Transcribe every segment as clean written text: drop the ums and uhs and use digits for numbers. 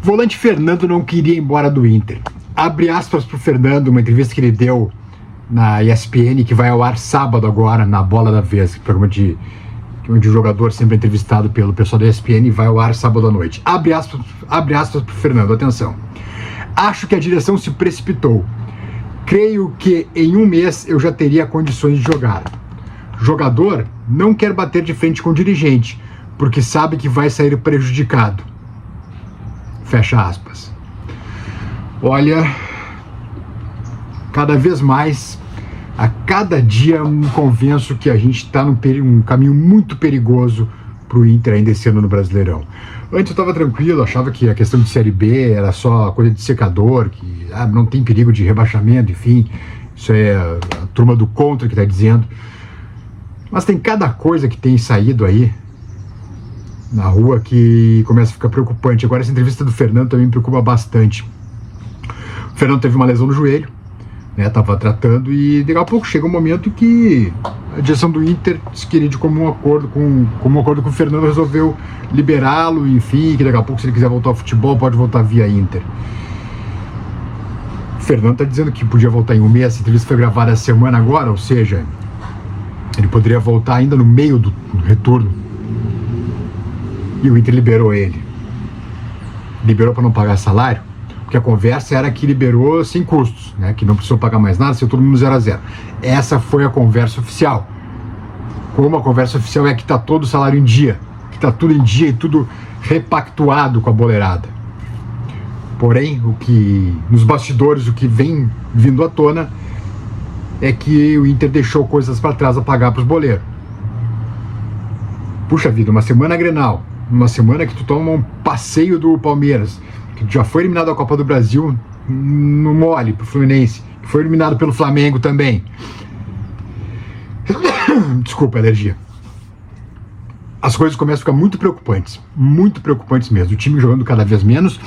Volante Fernando não queria ir embora do Inter. Abre aspas para o Fernando, uma entrevista que ele deu na ESPN, que vai ao ar sábado agora, na Bola da Vez, programa onde o jogador sempre é entrevistado pelo pessoal da ESPN, vai ao ar sábado à noite. Abre aspas para o Fernando, atenção. Acho que a direção se precipitou. Creio que em um mês eu já teria condições de jogar. Jogador não quer bater de frente com o dirigente, porque sabe que vai sair prejudicado. Fecha aspas. Olha, cada vez mais, a cada dia me convenço que a gente está num caminho muito perigoso para o Inter ainda esse ano no Brasileirão. Antes eu estava tranquilo, achava que a questão de Série B era só coisa de secador, que não tem perigo de rebaixamento, enfim, isso é a turma do contra que está dizendo. Mas tem cada coisa que tem saído aí na rua que começa a ficar preocupante. Agora essa entrevista do Fernando também me preocupa bastante. O Fernando teve uma lesão no joelho, né, tava tratando, e daqui a pouco chega um momento que a direção do Inter, se queria de comum acordo com o Fernando, resolveu liberá-lo, enfim, que daqui a pouco, se ele quiser voltar ao futebol, pode voltar via Inter. O Fernando tá dizendo que podia voltar em um mês. Essa entrevista foi gravada essa semana agora, ou seja, ele poderia voltar ainda no meio do retorno. E o Inter liberou ele. Liberou para não pagar salário, porque a conversa era que liberou sem custos, né? Que não precisou pagar mais nada, se todo mundo 0 a 0. Essa foi a conversa oficial. Como a conversa oficial é que está todo o salário em dia, que está tudo em dia e tudo repactuado com a boleirada. Porém, nos bastidores, o que vem vindo à tona é que o Inter deixou coisas para trás a pagar para os boleiros. Puxa vida, uma semana Grenal, uma semana que tu toma um passeio do Palmeiras, que já foi eliminado da Copa do Brasil no mole pro Fluminense, que foi eliminado pelo Flamengo também. Desculpa, alergia. As coisas começam a ficar muito preocupantes mesmo. O time jogando cada vez menos,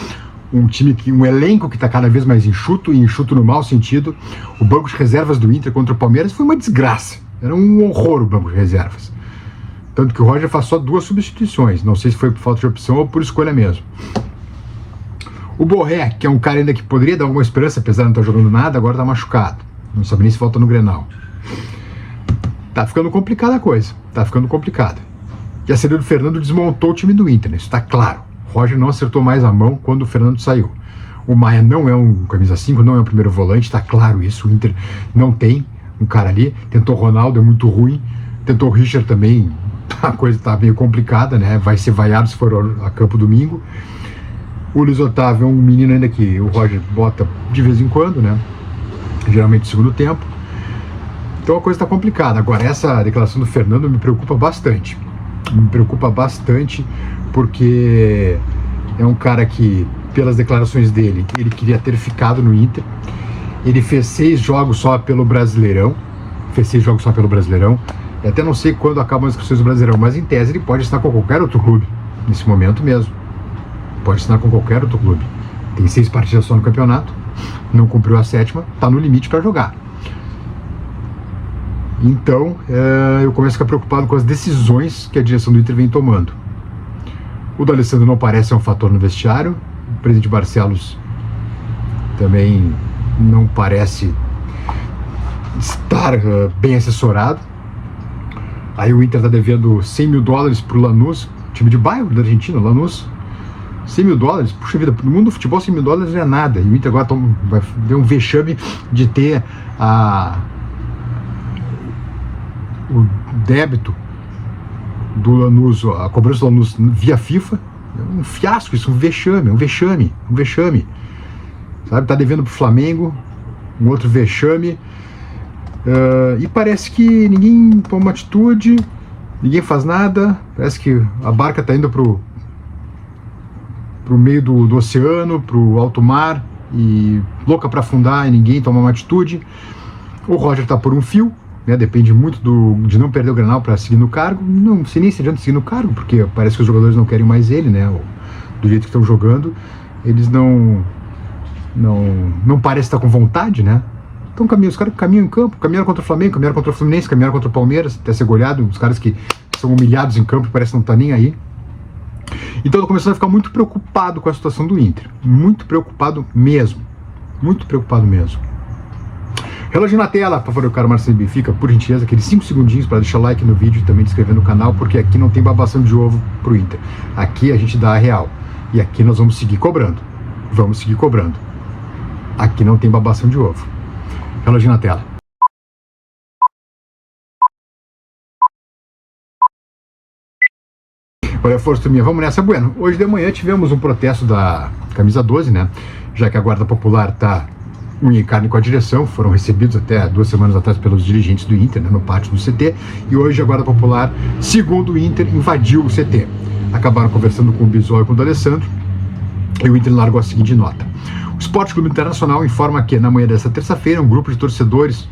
um elenco que está cada vez mais enxuto, e enxuto no mau sentido. O banco de reservas do Inter contra o Palmeiras foi uma desgraça. Era um horror o banco de reservas. Tanto que o Roger faz só 2 substituições. Não sei se foi por falta de opção ou por escolha mesmo. O Borré, que é um cara ainda que poderia dar alguma esperança, apesar de não estar jogando nada, agora está machucado. Não sabe nem se volta no Grenal. Tá ficando complicada a coisa. Tá ficando complicada. E a saída do Fernando desmontou o time do Inter, né? Isso está claro. O Roger não acertou mais a mão quando o Fernando saiu. O Maia não é um camisa 5, não é um primeiro volante, está claro isso. O Inter não tem um cara ali. Tentou o Ronaldo, é muito ruim. Tentou o Richard também. A coisa está meio complicada, né? Vai ser vaiado se for a campo domingo. O Luiz Otávio é um menino ainda que o Roger bota de vez em quando, né? Geralmente no segundo tempo. Então a coisa está complicada. Agora, essa declaração do Fernando me preocupa bastante. Me preocupa bastante porque é um cara que, pelas declarações dele, ele queria ter ficado no Inter. Ele fez 6 jogos só pelo Brasileirão. Eu até não sei quando acabam as inscrições do Brasileirão, mas em tese ele pode estar com qualquer outro clube, nesse momento mesmo. Pode estar com qualquer outro clube. Tem 6 partidas só no campeonato, não cumpriu a 7ª, está no limite para jogar. Então, eu começo a ficar preocupado com as decisões que a direção do Inter vem tomando. O D'Alessandro não parece ser um fator no vestiário, o presidente Barcelos também não parece estar bem assessorado. Aí o Inter está devendo $100 mil para o Lanús, time de bairro da Argentina, Lanús. $100 mil, puxa vida, no mundo do futebol $100 mil não é nada. E o Inter agora vai ter um vexame de ter o débito do Lanús, a cobrança do Lanús via FIFA. É um fiasco isso, um vexame. Sabe, tá devendo pro Flamengo, um outro vexame. E parece que ninguém toma uma atitude, ninguém faz nada. Parece que a barca tá indo pro meio do oceano, pro alto mar, e louca para afundar, e ninguém toma uma atitude. O Roger tá por um fio, né? Depende muito de não perder o Grenal para seguir no cargo. Não sei nem se adianta seguir no cargo, porque parece que os jogadores não querem mais ele, né? Do jeito que estão jogando, eles não parecem estar com vontade, né? Então os caras caminham em campo, caminharam contra o Flamengo, caminharam contra o Fluminense, caminharam contra o Palmeiras, até ser goleado, os caras que são humilhados em campo parecem não estar nem aí. Então eu tô começando a ficar muito preocupado com a situação do Inter. Muito preocupado mesmo. Muito preocupado mesmo. Relógio na tela, por favor, caro Marcelo Benfica, por gentileza, aqueles 5 segundinhos para deixar o like no vídeo e também se inscrever no canal, porque aqui não tem babação de ovo pro Inter. Aqui a gente dá a real. E aqui nós vamos seguir cobrando. Vamos seguir cobrando. Aqui não tem babação de ovo. Relógio na tela. Olha, força minha, vamos nessa, bueno. Hoje de manhã tivemos um protesto da camisa 12, né? Já que a Guarda Popular tá unha e carne com a direção, foram recebidos até 2 semanas atrás pelos dirigentes do Inter, né, no pátio do CT, e hoje a Guarda Popular, segundo o Inter, invadiu o CT. Acabaram conversando com o Bisol e com o D'Alessandro, e o Inter largou a seguinte nota. O Sport Clube Internacional informa que, na manhã desta terça-feira, um grupo de torcedores,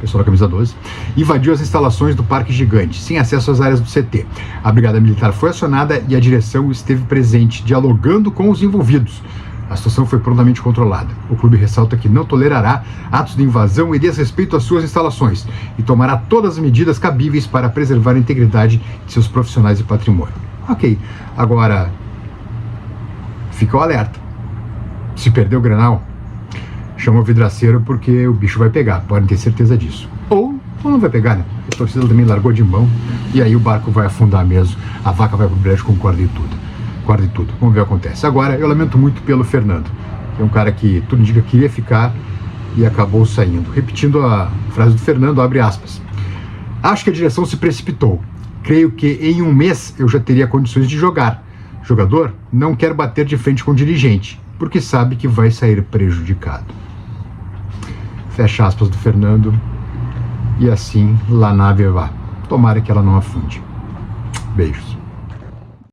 pessoal da camisa 12, invadiu as instalações do Parque Gigante, sem acesso às áreas do CT. A Brigada Militar foi acionada e a direção esteve presente, dialogando com os envolvidos. A situação foi prontamente controlada. O clube ressalta que não tolerará atos de invasão e desrespeito às suas instalações e tomará todas as medidas cabíveis para preservar a integridade de seus profissionais e patrimônio. Ok, agora fica o alerta. Se perder o Grenal, chama o vidraceiro porque o bicho vai pegar, podem ter certeza disso. Ou não vai pegar, né? A torcida também largou de mão e aí o barco vai afundar mesmo, a vaca vai pro brejo com corda e tudo. Guarde tudo, vamos ver o que acontece. Agora, eu lamento muito pelo Fernando, que é um cara que tudo indica que iria ficar e acabou saindo. Repetindo a frase do Fernando, abre aspas. Acho que a direção se precipitou. Creio que em um mês eu já teria condições de jogar. Jogador não quer bater de frente com o dirigente, porque sabe que vai sair prejudicado. Fecha aspas do Fernando. E assim, la nave va. Tomara que ela não afunde. Beijos.